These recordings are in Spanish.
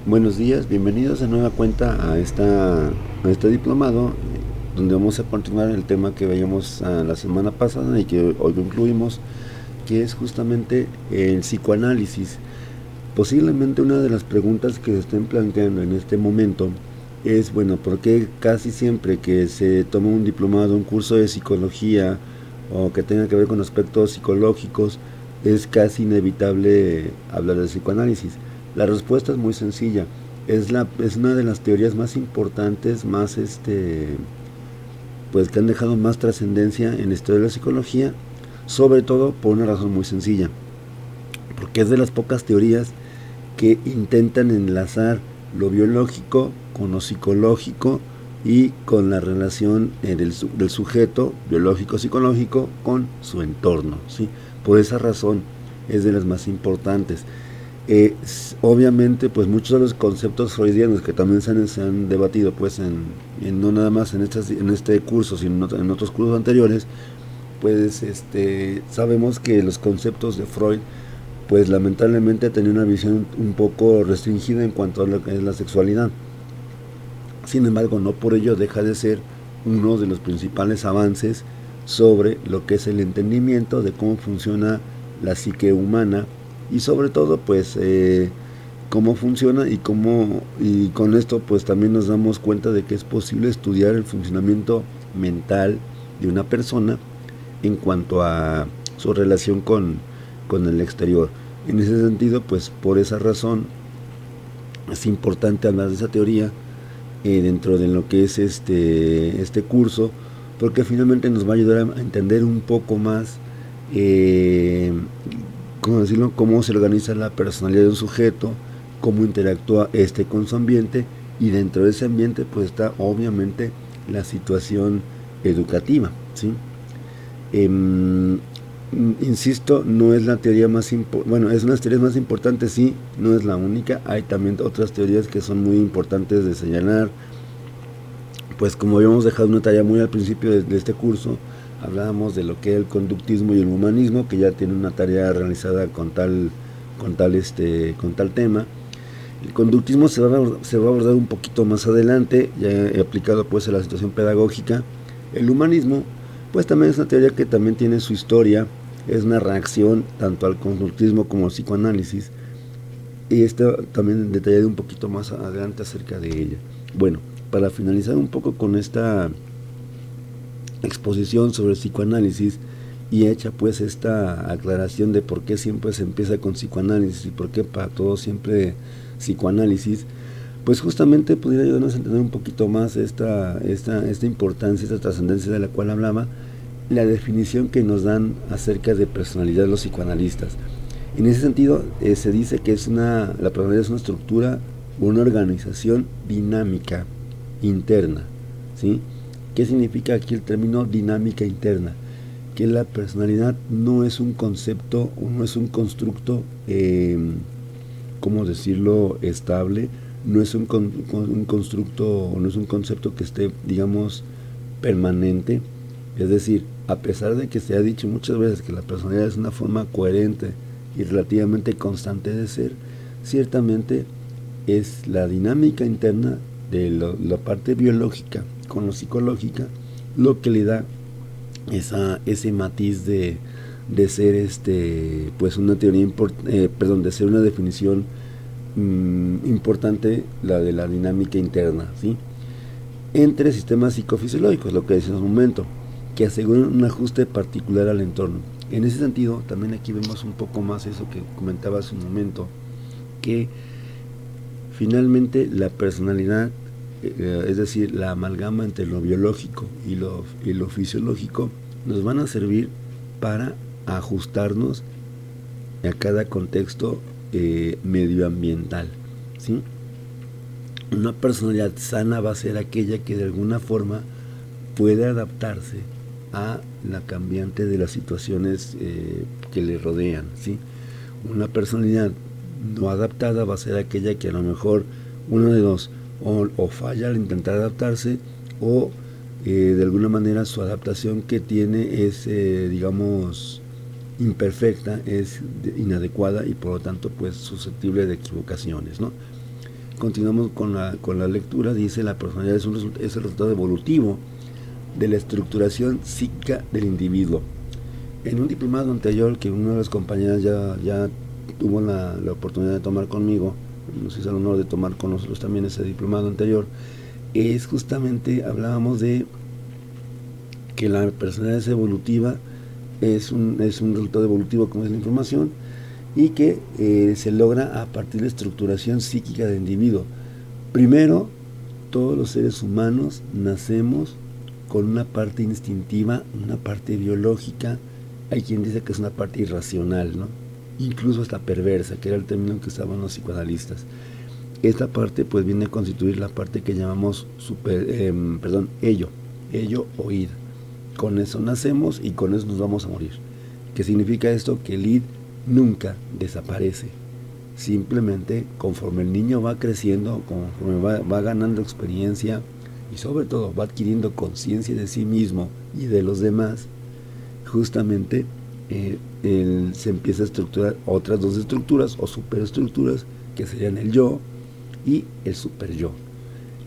Buenos días, bienvenidos de nueva cuenta a este diplomado, donde vamos a continuar el tema que veíamos la semana pasada y que hoy concluimos, que es justamente el psicoanálisis. Posiblemente una de las preguntas que se estén planteando en este momento es, bueno, ¿por qué casi siempre que se toma un diplomado, un curso de psicología o que tenga que ver con aspectos psicológicos, es casi inevitable hablar del psicoanálisis? La respuesta es muy sencilla. Es una de las teorías más importantes, más pues que han dejado más trascendencia en la historia de la psicología, sobre todo por una razón muy sencilla, porque es de las pocas teorías que intentan enlazar lo biológico con lo psicológico y con la relación del sujeto biológico-psicológico con su entorno, ¿sí? Por esa razón es de las más importantes. Obviamente, pues muchos de los conceptos freudianos que también se han debatido, pues no nada más en este curso, sino en otros cursos anteriores, pues sabemos que los conceptos de Freud, pues lamentablemente tenía una visión un poco restringida en cuanto a lo que es la sexualidad. Sin embargo, no por ello deja de ser uno de los principales avances sobre lo que es el entendimiento de cómo funciona la psique humana y sobre todo pues cómo funciona y con esto pues también nos damos cuenta de que es posible estudiar el funcionamiento mental de una persona en cuanto a su relación con el exterior. En ese sentido, pues por esa razón es importante hablar de esa teoría dentro de lo que es este curso, porque finalmente nos va a ayudar a entender un poco más ¿cómo decirlo? Cómo se organiza la personalidad de un sujeto, cómo interactúa con su ambiente, y dentro de ese ambiente pues está obviamente la situación educativa, ¿sí? Eh, Insisto, no es la teoría más importante, bueno, es una de las teorías más importantes, sí, no es la única, hay también otras teorías que son muy importantes de señalar, pues como habíamos dejado una tarea muy al principio de este curso, hablábamos de lo que es el conductismo y el humanismo, que ya tiene una tarea realizada con tal tema. El conductismo se va a abordar un poquito más adelante, ya he aplicado pues a la situación pedagógica. El humanismo, pues también es una teoría que también tiene su historia, es una reacción tanto al conductismo como al psicoanálisis, y esto también detallaré un poquito más adelante acerca de ella. Bueno, para finalizar un poco con esta exposición sobre el psicoanálisis y hecha pues esta aclaración de por qué siempre se empieza con psicoanálisis y por qué para todo siempre psicoanálisis, pues justamente pudiera ayudarnos a entender un poquito más esta importancia, esta trascendencia de la cual hablaba, la definición que nos dan acerca de personalidad los psicoanalistas. En ese sentido, se dice que la personalidad es una estructura, una organización dinámica interna, ¿sí? ¿Qué significa aquí el término dinámica interna? Que la personalidad no es un concepto o no es un constructo, ¿cómo decirlo?, estable, no es un constructo o no es un concepto que esté, digamos, permanente. Es decir, a pesar de que se ha dicho muchas veces que la personalidad es una forma coherente y relativamente constante de ser, ciertamente es la dinámica interna de la parte biológica con lo psicológica lo que le da ese matiz de ser pues una teoría de ser una definición importante, la de la dinámica interna, ¿sí? Entre sistemas psicofisiológicos, lo que decía en un momento, que aseguran un ajuste particular al entorno. En ese sentido, también aquí vemos un poco más eso que comentaba hace un momento, que finalmente la personalidad, es decir, la amalgama entre lo biológico y lo fisiológico, nos van a servir para ajustarnos a cada contexto medioambiental, ¿sí? Una personalidad sana va a ser aquella que de alguna forma puede adaptarse a la cambiante de las situaciones que le rodean, ¿sí? Una personalidad no adaptada va a ser aquella que a lo mejor uno de dos, o falla al intentar adaptarse, o de alguna manera su adaptación que tiene es, digamos, imperfecta, es inadecuada y por lo tanto pues susceptible de equivocaciones, ¿no? continuamos con la lectura. Dice: la personalidad es el resultado evolutivo de la estructuración psíquica del individuo. En un diplomado anterior que una de las compañeras ya tuvo la oportunidad de tomar conmigo, nos hizo el honor de tomar con nosotros también ese diplomado anterior, es justamente, hablábamos de que la personalidad es evolutiva, es un resultado evolutivo, como es la información, y que se logra a partir de la estructuración psíquica del individuo. Primero, todos los seres humanos nacemos con una parte instintiva, una parte biológica. Hay quien dice que es una parte irracional, ¿no? Incluso hasta perversa, que era el término que usaban los psicoanalistas. Esta parte pues viene a constituir la parte que llamamos ello o id. Con eso nacemos y con eso nos vamos a morir. ¿Qué significa esto? Que el id nunca desaparece. Simplemente conforme el niño va creciendo, conforme va ganando experiencia y sobre todo va adquiriendo conciencia de sí mismo y de los demás, justamente se empieza a estructurar otras dos estructuras o superestructuras, que serían el yo y el superyo.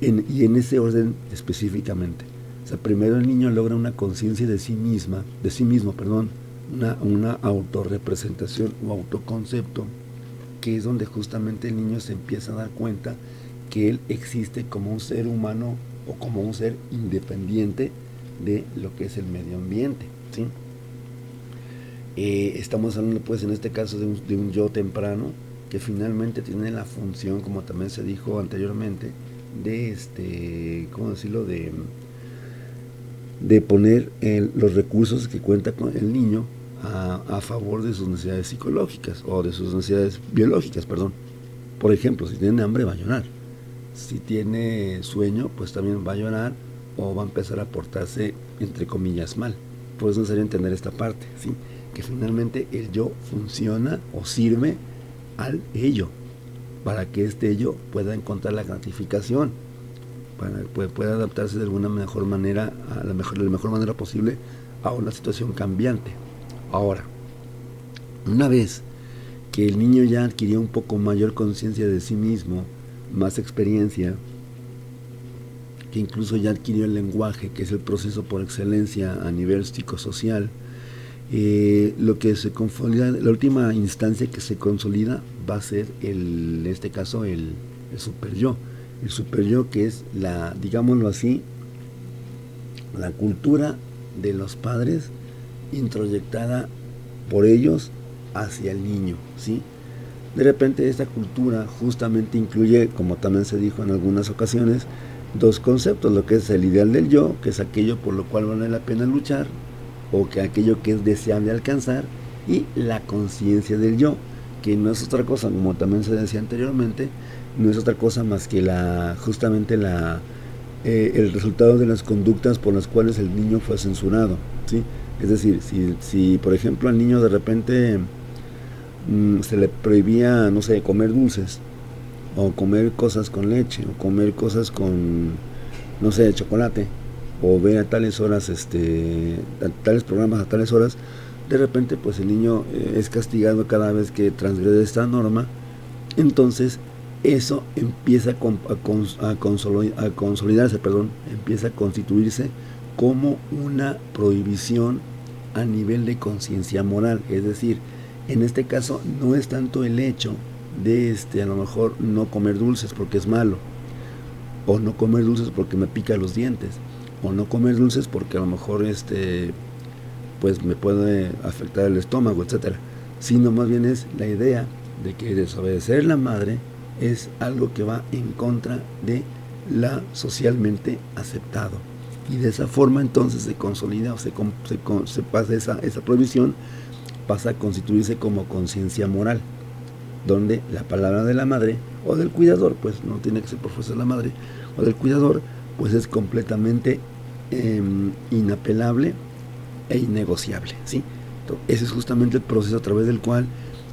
Y en ese orden específicamente. O sea, primero el niño logra una conciencia de sí mismo, una autorrepresentación o autoconcepto, que es donde justamente el niño se empieza a dar cuenta que él existe como un ser humano o como un ser independiente de lo que es el medio ambiente, ¿sí? Estamos hablando pues en este caso de un yo temprano, que finalmente tiene la función, como también se dijo anteriormente, de ¿cómo decirlo? De poner los recursos que cuenta con el niño a favor de sus necesidades psicológicas o de sus necesidades biológicas, perdón. Por ejemplo, si tiene hambre va a llorar, si tiene sueño pues también va a llorar o va a empezar a portarse entre comillas mal. Por eso es necesario entender esta parte, ¿sí? Que finalmente el yo funciona o sirve al ello, para que este ello pueda encontrar la gratificación, para que pueda adaptarse de alguna mejor manera, de la mejor manera posible a una situación cambiante. Ahora, una vez que el niño ya adquirió un poco mayor conciencia de sí mismo, más experiencia, que incluso ya adquirió el lenguaje, que es el proceso por excelencia a nivel psicosocial, lo que se consolida, la última instancia que se consolida va a ser en este caso el superyo. El superyo, que es digámoslo así, la cultura de los padres introyectada por ellos hacia el niño, ¿sí? De repente esta cultura justamente incluye, como también se dijo en algunas ocasiones, dos conceptos: lo que es el ideal del yo, que es aquello por lo cual vale la pena luchar, o que aquello que es deseable alcanzar, y la conciencia del yo, que no es otra cosa, como también se decía anteriormente, no es otra cosa más que justamente el resultado de las conductas por las cuales el niño fue censurado, ¿sí? Es decir, si por ejemplo al niño de repente se le prohibía, no sé, comer dulces, o comer cosas con leche, o comer cosas con, no sé, chocolate, o ver a tales horas, tales programas a tales horas, de repente pues el niño es castigado cada vez que transgrede esta norma. Entonces eso empieza a consolidarse, empieza a constituirse como una prohibición a nivel de conciencia moral. Es decir, en este caso no es tanto el hecho de a lo mejor no comer dulces porque es malo, o no comer dulces porque me pica los dientes, o no comer dulces porque a lo mejor pues me puede afectar el estómago, etcétera, sino más bien es la idea de que desobedecer a la madre es algo que va en contra de la socialmente aceptado, y de esa forma entonces se consolida o se pasa esa prohibición, pasa a constituirse como conciencia moral, donde la palabra de la madre o del cuidador, pues no tiene que ser por fuerza de la madre o del cuidador, pues es completamente inapelable e innegociable, ¿sí? Entonces, ese es justamente el proceso a través del cual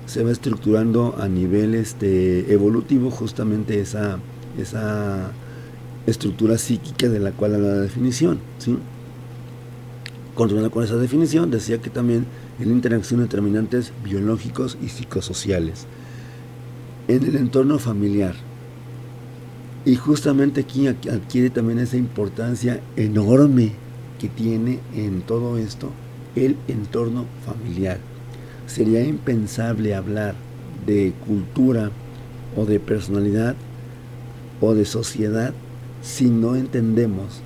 se va estructurando a nivel evolutivo justamente esa estructura psíquica de la cual habla la definición, ¿sí? Continuando con esa definición, decía que también en la interacción de determinantes biológicos y psicosociales. En el entorno familiar, Y justamente aquí adquiere también esa importancia enorme que tiene en todo esto el entorno familiar. Sería impensable hablar de cultura o de personalidad o de sociedad si no entendemos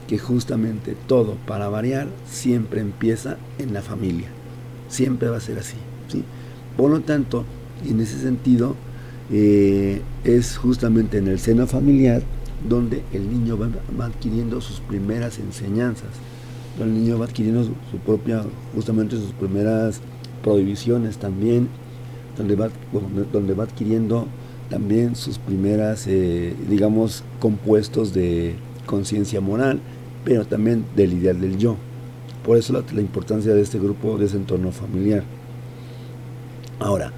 que justamente todo, para variar, siempre empieza en la familia. Siempre va a ser así, ¿sí? Por lo tanto, en ese sentido, es justamente en el seno familiar donde el niño va adquiriendo sus primeras enseñanzas, donde el niño va adquiriendo su propia, justamente sus primeras prohibiciones también, donde va adquiriendo también sus primeras, digamos, compuestos de conciencia moral, pero también del ideal del yo. Por eso la importancia de este grupo, de ese entorno familiar. Ahora,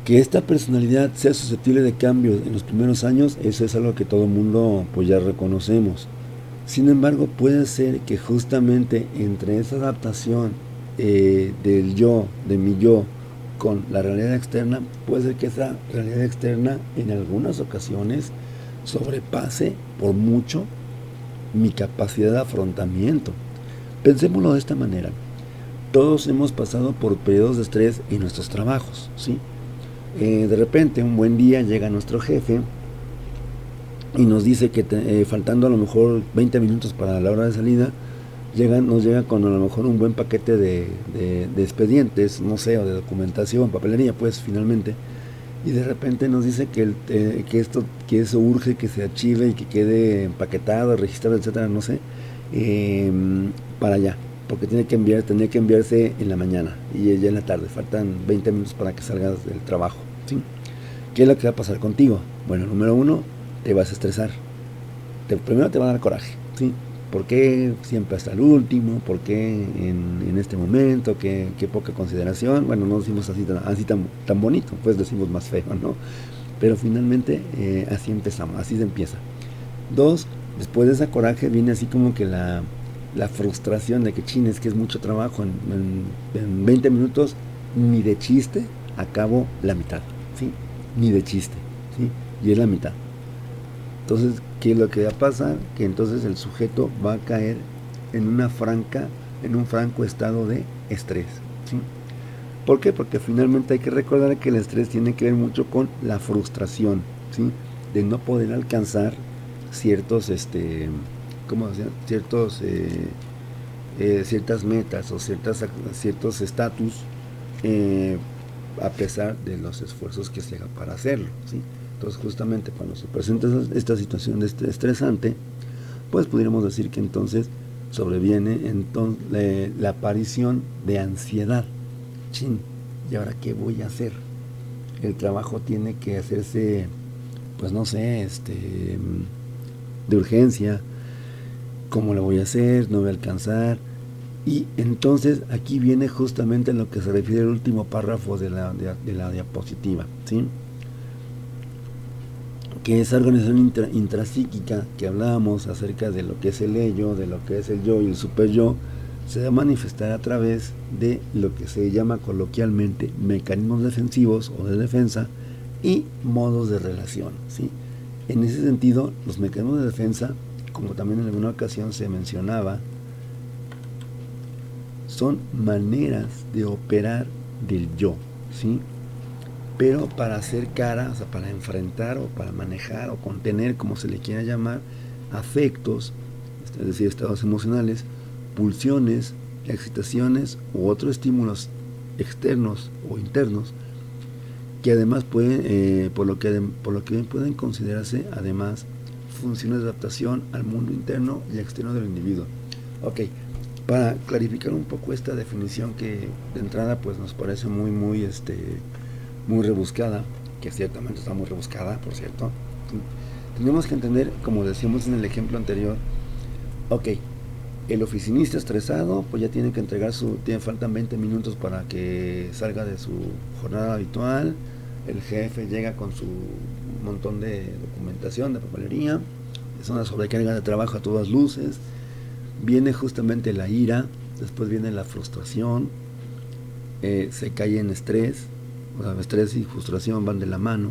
que esta personalidad sea susceptible de cambios en los primeros años, eso es algo que todo el mundo pues ya reconocemos. Sin embargo, puede ser que justamente entre esa adaptación del yo, de mi yo, con la realidad externa, puede ser que esa realidad externa en algunas ocasiones sobrepase por mucho mi capacidad de afrontamiento. Pensémoslo de esta manera. Todos hemos pasado por periodos de estrés en nuestros trabajos, ¿sí? De repente, un buen día llega nuestro jefe y nos dice que faltando a lo mejor 20 minutos para la hora de salida, nos llega con a lo mejor un buen paquete de expedientes, no sé, o de documentación, papelería, pues finalmente, y de repente nos dice que eso urge que se archive y que quede empaquetado, registrado, etcétera, no sé, para allá, porque tenía que enviarse en la mañana y ya en la tarde, faltan 20 minutos para que salgas del trabajo, ¿sí? ¿Qué es lo que va a pasar contigo? Bueno, número uno, te vas a estresar. Primero te va a dar coraje, ¿sí? ¿Por qué siempre hasta el último? ¿Por qué en este momento? ¿Qué poca consideración? Bueno, no decimos así tan bonito, pues decimos más feo, ¿no? Pero finalmente así empezamos, así se empieza. Dos, después de ese coraje viene así como que la frustración de que chines, que es mucho trabajo, en 20 minutos ni de chiste acabo la mitad, ¿sí? Ni de chiste, ¿sí? Y es la mitad. Entonces, ¿qué es lo que va a pasar? Que entonces el sujeto va a caer en un franco estado de estrés, ¿sí? ¿Por qué? Porque finalmente hay que recordar que el estrés tiene que ver mucho con la frustración, ¿sí? De no poder alcanzar ciertas metas o ciertos estatus, a pesar de los esfuerzos que se haga para hacerlo, ¿sí? Entonces, justamente cuando se presenta esta situación estresante, pues pudiéramos decir que entonces sobreviene la aparición de ansiedad. Chin, ¿y ahora qué voy a hacer? El trabajo tiene que hacerse, pues no sé, de urgencia. ¿Cómo lo voy a hacer? ¿No voy a alcanzar? Y entonces aquí viene justamente lo que se refiere al último párrafo de la diapositiva, ¿sí? Que esa organización intrapsíquica que hablábamos acerca de lo que es el ello, de lo que es el yo y el super yo, se va a manifestar a través de lo que se llama coloquialmente mecanismos defensivos o de defensa y modos de relación, ¿sí? En ese sentido, los mecanismos de defensa, como también en alguna ocasión se mencionaba, son maneras de operar del yo, ¿sí? Pero para hacer cara, o sea, para enfrentar o para manejar o contener, como se le quiera llamar, afectos, es decir, estados emocionales, pulsiones, excitaciones u otros estímulos externos o internos, que además pueden, por lo que pueden considerarse además funciones de adaptación al mundo interno y externo del individuo. Ok, para clarificar un poco esta definición que de entrada pues nos parece muy rebuscada, que ciertamente está muy rebuscada, por cierto, tenemos que entender, como decíamos en el ejemplo anterior, ok, el oficinista estresado, pues ya tiene que entregar faltan 20 minutos para que salga de su jornada habitual, el jefe llega con su montón de documentación, de papelería, es una sobrecarga de trabajo a todas luces, viene justamente la ira, después viene la frustración, se cae en estrés, o sea, estrés y frustración van de la mano,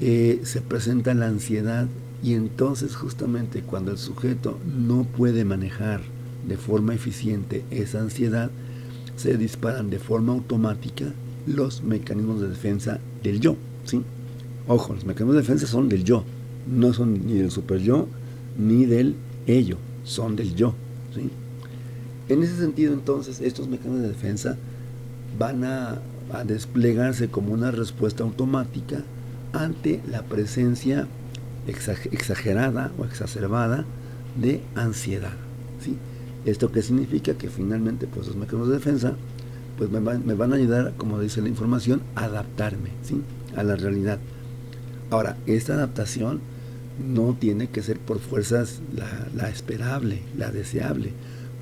se presenta la ansiedad, y entonces justamente cuando el sujeto no puede manejar de forma eficiente esa ansiedad, se disparan de forma automática los mecanismos de defensa del yo, ¿sí? Ojo, los mecanismos de defensa son del yo, no son ni del super yo ni del ello, son del yo, ¿sí? En ese sentido, entonces, estos mecanismos de defensa van a desplegarse como una respuesta automática ante la presencia exagerada o exacerbada de ansiedad, ¿sí? ¿Esto qué significa? Que finalmente, pues, los mecanismos de defensa pues me van a ayudar, como dice la información, a adaptarme, ¿sí?, a la realidad. Ahora, esta adaptación no tiene que ser por fuerzas la esperable, la deseable,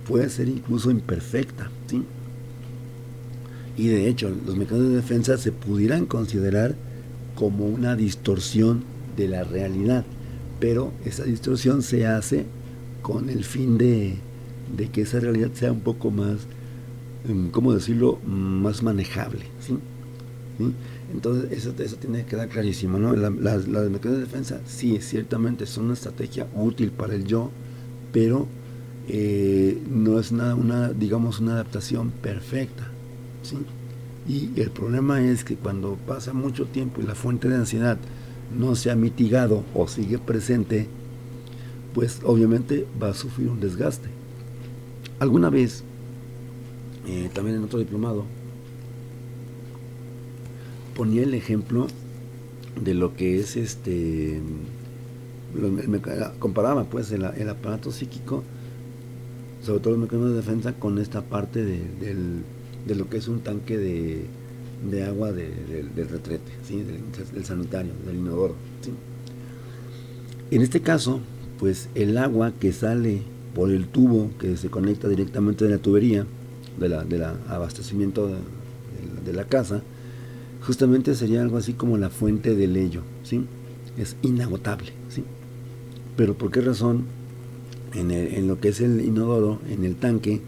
puede ser incluso imperfecta, ¿sí? Y de hecho, los mecanismos de defensa se pudieran considerar como una distorsión de la realidad, pero esa distorsión se hace con el fin de que esa realidad sea un poco más, ¿cómo decirlo?, más manejable, ¿sí? ¿Sí? Entonces eso tiene que quedar clarísimo, ¿no? Las mecanismos de defensa, sí, ciertamente son una estrategia útil para el yo, pero no es digamos, una adaptación perfecta, ¿sí? Y el problema es que cuando pasa mucho tiempo y la fuente de ansiedad no se ha mitigado o sigue presente, pues obviamente va a sufrir un desgaste. Alguna vez, también en otro diplomado, ponía el ejemplo de lo que es comparaba pues el aparato psíquico, sobre todo los mecanismos de defensa, con esta parte de lo que es un tanque de agua del retrete, ¿sí?, del sanitario, del inodoro, ¿sí? En este caso, pues el agua que sale por el tubo que se conecta directamente de la tubería, del abastecimiento de la casa, justamente sería algo así como la fuente del ello, ¿sí? Es inagotable, ¿sí? Pero ¿por qué razón? En lo que es el inodoro, en el tanque,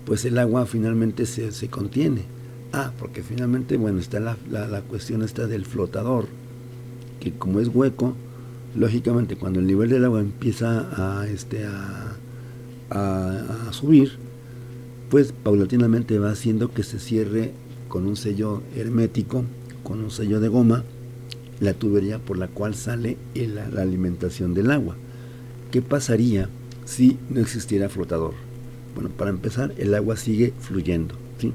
pues el agua finalmente se contiene. Porque finalmente, bueno, está la cuestión esta del flotador, que como es hueco, lógicamente cuando el nivel del agua empieza a subir, pues paulatinamente va haciendo que se cierre con un sello hermético, con un sello de goma, la tubería por la cual sale la alimentación del agua. ¿Qué pasaría si no existiera flotador? Bueno, para empezar, el agua sigue fluyendo, ¿sí?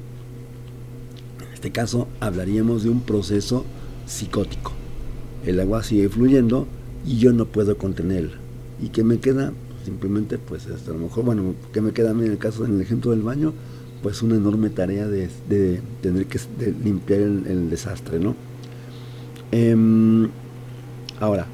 En este caso, hablaríamos de un proceso psicótico. El agua sigue fluyendo y yo no puedo contenerla. ¿Y qué me queda? Simplemente, pues, a lo mejor, bueno, ¿qué me queda a mí en el ejemplo del baño? Pues una enorme tarea de tener que limpiar el desastre, ¿no? Ahora,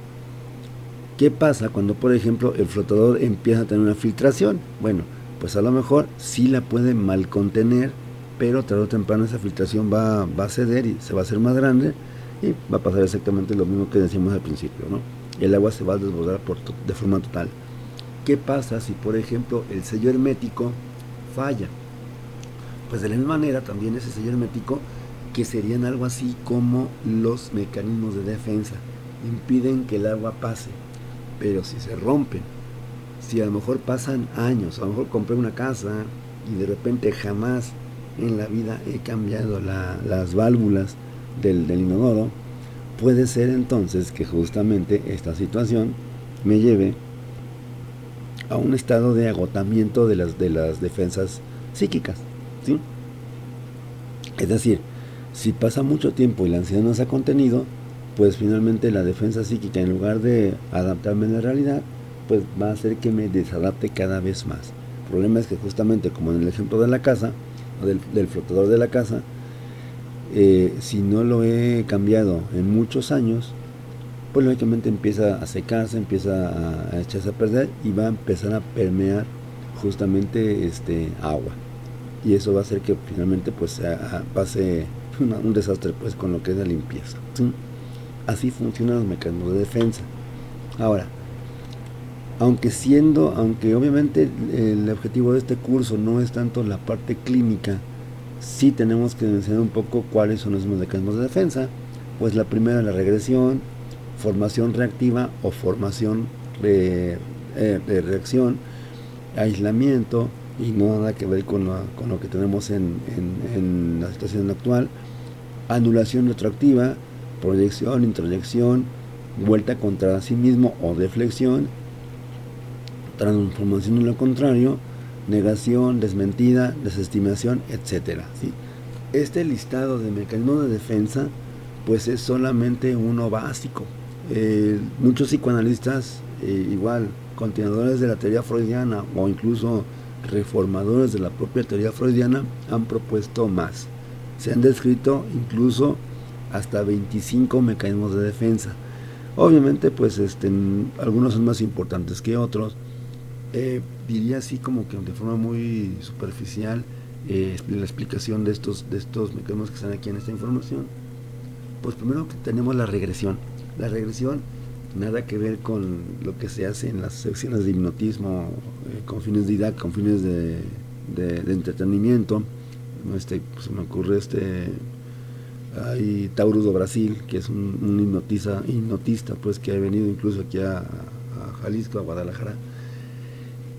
¿qué pasa cuando, por ejemplo, el flotador empieza a tener una filtración? Bueno, pues a lo mejor sí la puede mal contener, pero tarde o temprano esa filtración va a ceder y se va a hacer más grande, y va a pasar exactamente lo mismo que decíamos al principio, ¿no? El agua se va a desbordar de forma total. ¿Qué pasa si, por ejemplo, el sello hermético falla? Pues de la misma manera también ese sello hermético, que serían algo así como los mecanismos de defensa, impiden que el agua pase. Pero si se rompen, si a lo mejor pasan años, a lo mejor compré una casa y de repente jamás en la vida he cambiado las válvulas del inodoro, puede ser entonces que justamente esta situación me lleve a un estado de agotamiento de las defensas psíquicas, ¿sí? Es decir, si pasa mucho tiempo y la ansiedad no se ha contenido, pues finalmente la defensa psíquica, en lugar de adaptarme a la realidad, pues va a hacer que me desadapte cada vez más. El problema es que justamente como en el ejemplo de la casa, o del flotador de la casa, si no lo he cambiado en muchos años, pues lógicamente empieza a secarse, empieza a echarse a perder y va a empezar a permear justamente agua. Y eso va a hacer que finalmente pues pase un desastre pues con lo que es la limpieza, ¿sí? Así funcionan los mecanismos de defensa. Ahora, aunque obviamente el objetivo de este curso no es tanto la parte clínica, sí tenemos que mencionar un poco cuáles son los mecanismos de defensa. Pues la primera, la regresión, formación reactiva o formación de reacción, aislamiento, y no nada que ver con lo que tenemos en la situación actual, anulación retroactiva, proyección, introyección, vuelta contra sí mismo o deflexión, transformación en lo contrario, negación, desmentida, desestimación, etcétera, ¿sí? Este listado de mecanismos de defensa pues es solamente uno básico. Muchos psicoanalistas, igual continuadores de la teoría freudiana o incluso reformadores de la propia teoría freudiana, han propuesto más. Se han descrito incluso hasta 25 mecanismos de defensa. Obviamente pues algunos son más importantes que otros. Diría así como que de forma muy superficial la explicación de estos mecanismos que están aquí en esta información. Pues primero que tenemos la regresión. La regresión nada que ver con lo que se hace en las secciones de hipnotismo con fines didácticos, con fines de entretenimiento. Pues me ocurre hay Taurus do Brasil, que es un hipnotista pues que ha venido incluso aquí a Jalisco, a Guadalajara.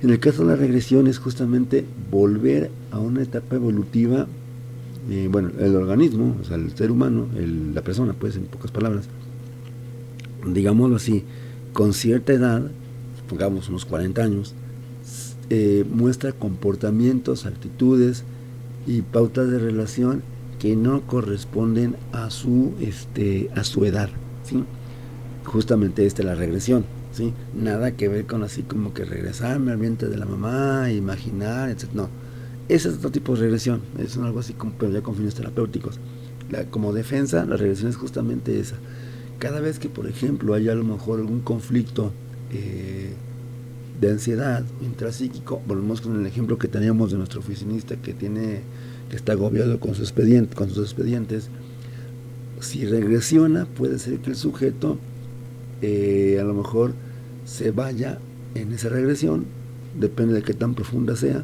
En el caso de la regresión es justamente volver a una etapa evolutiva, el organismo, o sea, el ser humano, la persona, pues en pocas palabras, digámoslo así, con cierta edad, pongamos unos 40 años, muestra comportamientos, actitudes y pautas de relación que no corresponden a su edad, ¿sí? Justamente la regresión, ¿sí? Nada que ver con así como que regresarme al vientre de la mamá, imaginar, etc. No, ese es otro tipo de regresión, es algo así como, pero ya con fines terapéuticos. Como defensa, la regresión es justamente esa. Cada vez que, por ejemplo, hay a lo mejor algún conflicto de ansiedad intrapsíquico, volvemos con el ejemplo que teníamos de nuestro oficinista que está agobiado con sus expedientes. Si regresiona, puede ser que el sujeto a lo mejor se vaya en esa regresión, depende de qué tan profunda sea,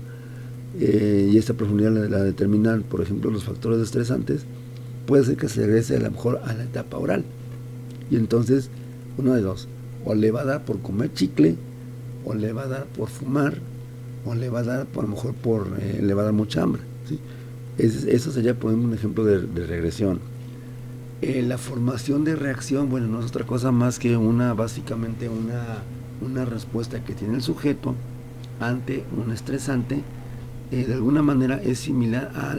y esta profundidad la determinan, por ejemplo, los factores estresantes. Puede ser que se regrese a lo mejor a la etapa oral, y entonces uno de dos, o le va a dar por comer chicle, o le va a dar por fumar, o le va a dar a lo mejor le va a dar mucha hambre, ¿sí? Eso sería, por ejemplo, un ejemplo de regresión. La formación de reacción, no es otra cosa más que básicamente una respuesta que tiene el sujeto ante un estresante. De alguna manera es similar a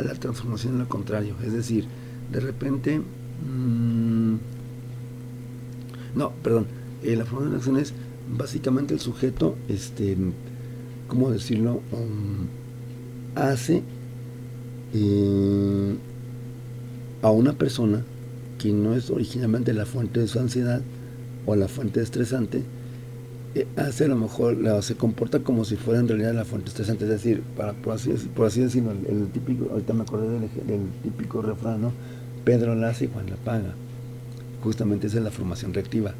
la transformación en lo contrario, es decir, de repente la formación de reacción es básicamente el sujeto, ¿cómo decirlo? Hace a una persona que no es originalmente la fuente de su ansiedad o la fuente estresante, hace a lo mejor, se comporta como si fuera en realidad la fuente estresante, es decir, por así decirlo, el típico, ahorita me acordé del típico refrán, ¿no? Pedro la hace y Juan la paga. Justamente esa es la formación reactiva.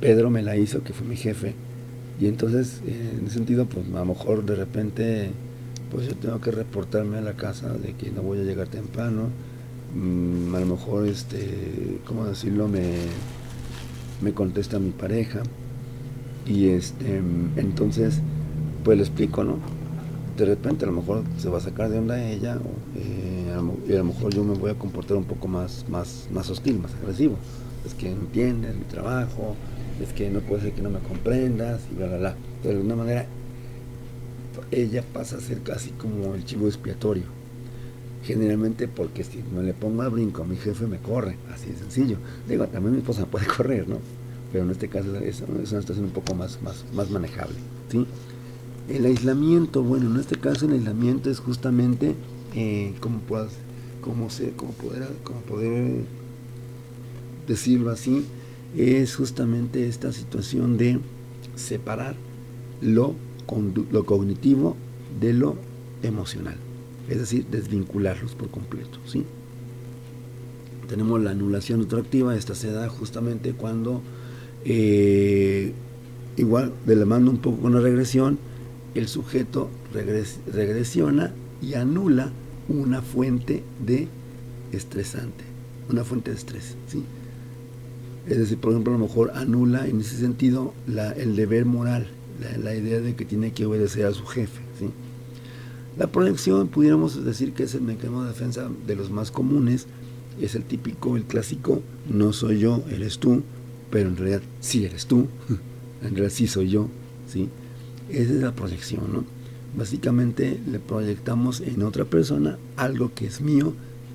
Pedro me la hizo, que fue mi jefe, y entonces en ese sentido, pues a lo mejor de repente, pues yo tengo que reportarme a la casa de que no voy a llegar temprano. A lo mejor ¿cómo decirlo? Me contesta mi pareja, y entonces pues le explico, ¿no? De repente a lo mejor se va a sacar de onda ella, y a lo mejor yo me voy a comportar un poco más hostil, más agresivo. Es que entiendes mi trabajo, es que no puede ser que no me comprendas, y bla bla bla. De alguna manera ella pasa a ser casi como el chivo expiatorio, generalmente, porque si me le pongo al brinco a mi jefe me corre, así de sencillo. Digo, también mi esposa me puede correr, ¿no? Pero en este caso es una situación un poco más manejable, ¿sí? El aislamiento, en este caso el aislamiento es justamente como poder decirlo así, es justamente esta situación de separar lo cognitivo de lo emocional, es decir, desvincularlos por completo, ¿sí? Tenemos la anulación retroactiva. Esta se da justamente cuando igual de la mano un poco con la regresión, el sujeto regresiona y anula una fuente de estresante, una fuente de estrés, ¿sí? Es decir, por ejemplo, a lo mejor anula en ese sentido el deber moral, la idea de que tiene que obedecer a su jefe, ¿sí? La proyección, pudiéramos decir que es el mecanismo de defensa de los más comunes, es el típico, el clásico, no soy yo, eres tú, pero en realidad sí eres tú, en realidad sí soy yo, ¿sí? Esa es la proyección, ¿no? Básicamente le proyectamos en otra persona algo que es mío,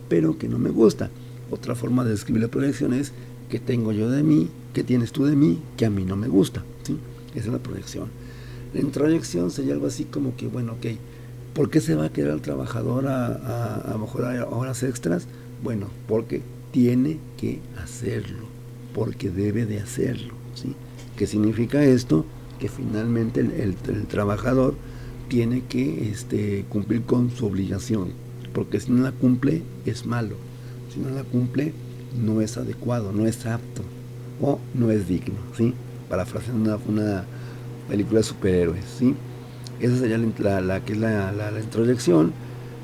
pero que no me gusta. Otra forma de describir la proyección es que tengo yo de mí, que tienes tú de mí, que a mí no me gusta, ¿sí? Esa es la proyección. La introyección sería algo así como que, bueno, ok, ¿por qué se va a quedar el trabajador a lo mejor a horas extras? Bueno, porque tiene que hacerlo, porque debe de hacerlo, ¿sí? ¿Qué significa esto? Que finalmente el trabajador tiene que cumplir con su obligación, porque si no la cumple es malo, si no la cumple no es adecuado, no es apto o no es digno, ¿sí? Parafraseando una película de superhéroes, ¿sí? Esa sería la que es la introyección.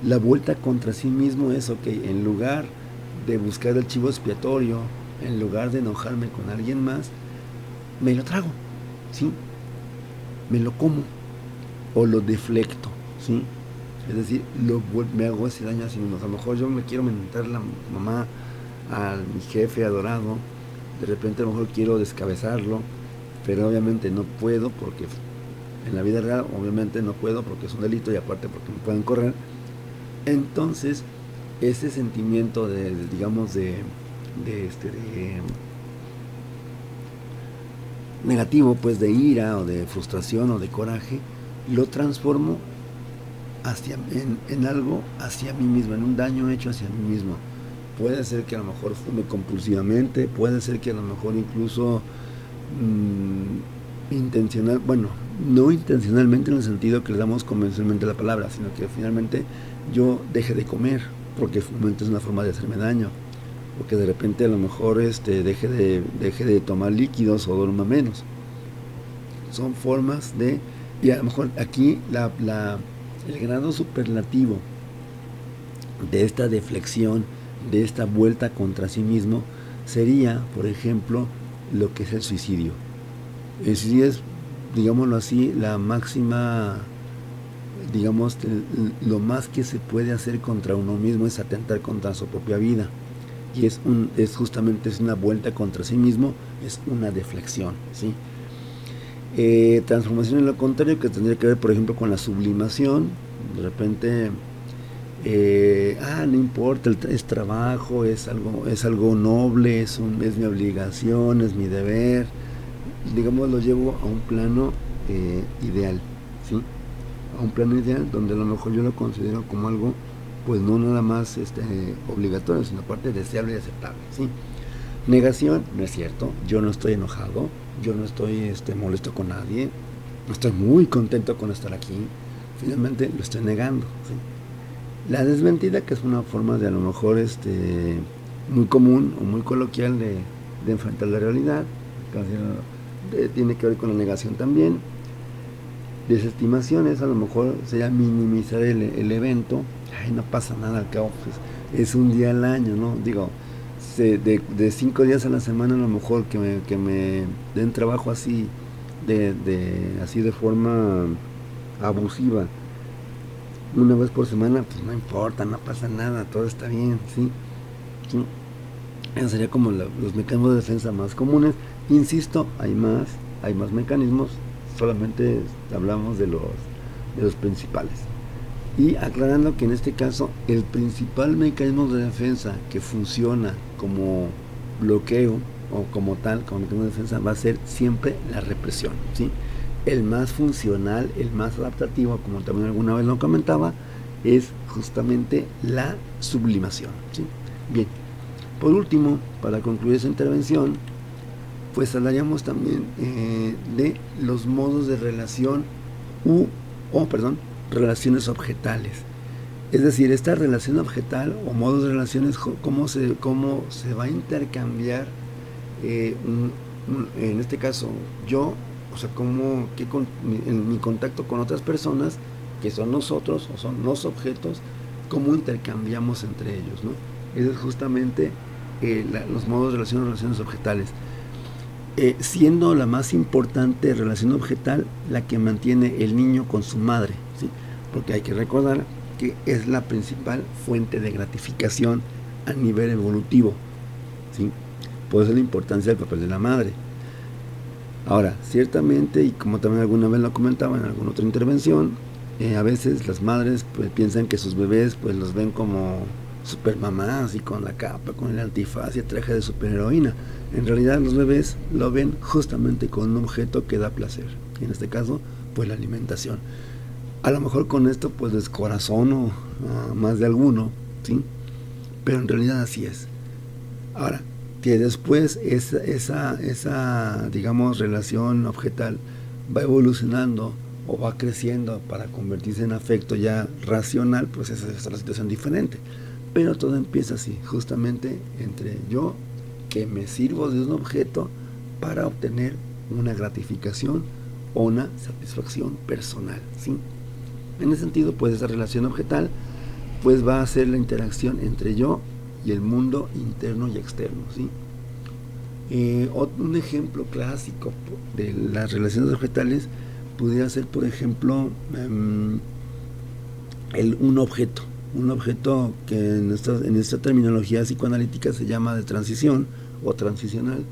La vuelta contra sí mismo es, ok, en lugar de buscar el chivo expiatorio, en lugar de enojarme con alguien más, me lo trago, ¿sí? Me lo como o lo deflecto, ¿sí? Es decir, me hago ese daño a sí mismo. A lo mejor yo me quiero mentar la mamá a mi jefe adorado, de repente a lo mejor quiero descabezarlo, pero obviamente no puedo porque en la vida real obviamente no puedo porque es un delito y aparte porque me pueden correr. Entonces ese sentimiento digamos de negativo, pues de ira o de frustración o de coraje, lo transformo en algo hacia mí mismo, en un daño hecho hacia mí mismo. Puede ser que a lo mejor fume compulsivamente, puede ser que a lo mejor incluso intencional, bueno, no intencionalmente en el sentido que le damos convencionalmente la palabra, sino que finalmente yo deje de comer, porque finalmente es una forma de hacerme daño, o que de repente a lo mejor deje de tomar líquidos o duerma menos. Son formas de, y a lo mejor aquí el grado superlativo de esta deflexión, de esta vuelta contra sí mismo, sería, por ejemplo, lo que es el suicidio. El suicidio es, digámoslo así, la máxima, digamos, lo más que se puede hacer contra uno mismo es atentar contra su propia vida. Y es justamente una vuelta contra sí mismo, es una deflexión, ¿sí? Transformación en lo contrario, que tendría que ver, por ejemplo, con la sublimación. De repente, no importa, es trabajo, es algo noble, es mi obligación, es mi deber. Digamos, lo llevo a un plano ideal, ¿sí? A un plano ideal donde a lo mejor yo lo considero como algo, pues no nada más obligatorio, sino parte deseable y aceptable, ¿sí? Negación, no es cierto, yo no estoy enojado, yo no estoy molesto con nadie, estoy muy contento con estar aquí, finalmente lo estoy negando, ¿sí? La desmentida, que es una forma de a lo mejor muy común o muy coloquial de enfrentar la realidad, tiene que ver con la negación también. Desestimaciones, a lo mejor sería minimizar el evento. Ay, no pasa nada, al cabo pues, es un día al año, ¿no? Digo, de 5 días a la semana a lo mejor que me den trabajo así así de forma abusiva una vez por semana, pues no importa, no pasa nada, todo está bien, ¿sí? ¿Sí? Esos serían como los mecanismos de defensa más comunes. Insisto, hay más mecanismos, solamente hablamos de los principales. Y aclarando que en este caso el principal mecanismo de defensa que funciona como bloqueo o como tal, como mecanismo de defensa, va a ser siempre la represión, ¿sí? El más funcional, el más adaptativo, como también alguna vez lo comentaba, es justamente la sublimación, ¿sí? Bien, por último, para concluir esa intervención, pues hablaríamos también de los modos de relación relaciones objetales. Es decir, esta relación objetal o modos de relaciones, cómo se va a intercambiar, en este caso, yo, o sea, en mi contacto con otras personas, que son nosotros o son los objetos, cómo intercambiamos entre ellos, ¿no? Eso es justamente los modos de relaciones objetales. siendo la más importante relación objetal la que mantiene el niño con su madre, ¿sí? Porque hay que recordar que es la principal fuente de gratificación a nivel evolutivo, ¿sí? Por eso la importancia del papel de la madre. Ahora, ciertamente, y como también alguna vez lo comentaba en alguna otra intervención, a veces las madres pues piensan que sus bebés pues los ven como super mamás y con la capa, con el antifaz y el traje de superheroína. En realidad los bebés lo ven justamente con un objeto que da placer, y en este caso pues la alimentación. A lo mejor con esto pues descorazono a más de alguno, ¿sí? Pero en realidad así es. Ahora, que después esa digamos relación objetal va evolucionando o va creciendo para convertirse en afecto ya racional, pues esa es otra situación diferente. Pero todo empieza así, justamente entre yo, que me sirvo de un objeto para obtener una gratificación o una satisfacción personal, ¿sí? En ese sentido, pues esa relación objetal pues va a ser la interacción entre yo y el mundo interno y externo, ¿sí? Un ejemplo clásico de las relaciones objetales pudiera ser, por ejemplo, un objeto que en esta terminología psicoanalítica se llama de transición o transicional,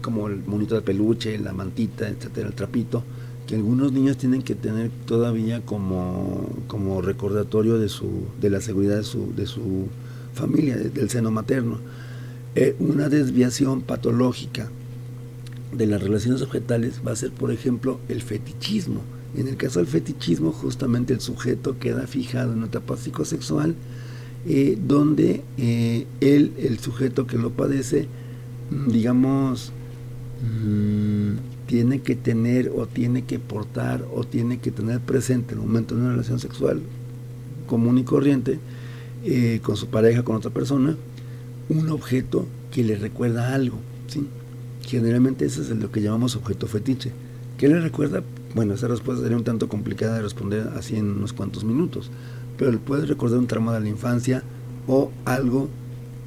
como el monito de peluche, la mantita, etcétera, el trapito, que algunos niños tienen que tener todavía como recordatorio de la seguridad de su familia, del seno materno. Una desviación patológica de las relaciones objetales va a ser, por ejemplo, el fetichismo. En el caso del fetichismo, justamente el sujeto queda fijado en una etapa psicosexual donde el sujeto que lo padece, digamos, tiene que tener o tiene que portar o tiene que tener presente en el momento de una relación sexual común y corriente con su pareja, con otra persona, un objeto que le recuerda algo, ¿sí? Generalmente eso es lo que llamamos objeto fetiche. ¿Qué le recuerda? Bueno, esa respuesta sería un tanto complicada de responder así en unos cuantos minutos, pero le puede recordar un trauma de la infancia o algo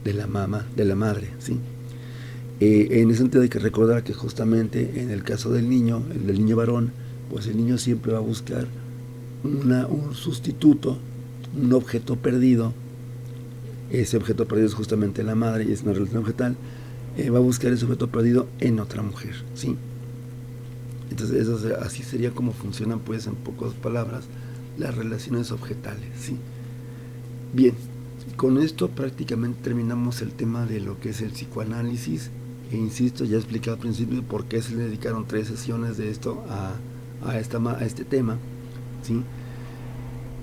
de la madre, ¿sí? En ese sentido hay que recordar que justamente en el caso del niño, el del niño varón, pues el niño siempre va a buscar un sustituto, un objeto perdido. Ese objeto perdido es justamente la madre y es una relación objetal. Va a buscar ese objeto perdido en otra mujer, ¿sí? Entonces así sería como funcionan, pues, en pocas palabras, las relaciones objetales, ¿sí? Bien, con esto prácticamente terminamos el tema de lo que es el psicoanálisis. E insisto, ya he explicado al principio por qué se le dedicaron 3 sesiones de esto a este tema, ¿sí?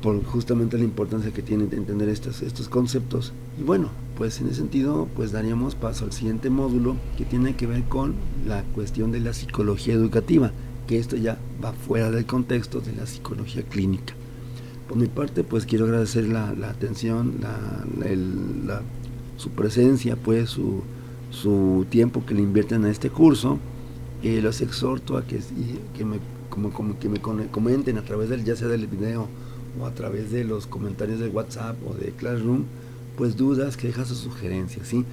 Por justamente la importancia que tiene de entender estos conceptos. Y bueno, pues en ese sentido, pues daríamos paso al siguiente módulo, que tiene que ver con la cuestión de la psicología educativa, que esto ya va fuera del contexto de la psicología clínica. Por mi parte, pues quiero agradecer la atención, su presencia, pues su tiempo que le invierten a este curso. Los exhorto a que me comenten a través ya sea del video o a través de los comentarios de WhatsApp o de Classroom, pues dudas, quejas o sugerencias, ¿sí?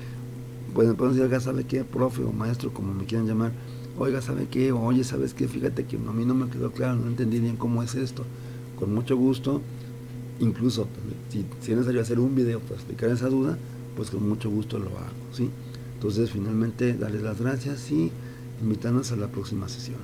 Pueden decir, oiga, ¿sabe qué, profe o maestro, como me quieran llamar? Oiga, ¿sabe qué? O, oye, ¿sabes qué? Fíjate que a mí no me quedó claro, no entendí bien cómo es esto. Con mucho gusto, incluso si es necesario hacer un video para explicar esa duda, pues con mucho gusto lo hago, ¿sí? Entonces, finalmente, darles las gracias y invitarnos a la próxima sesión.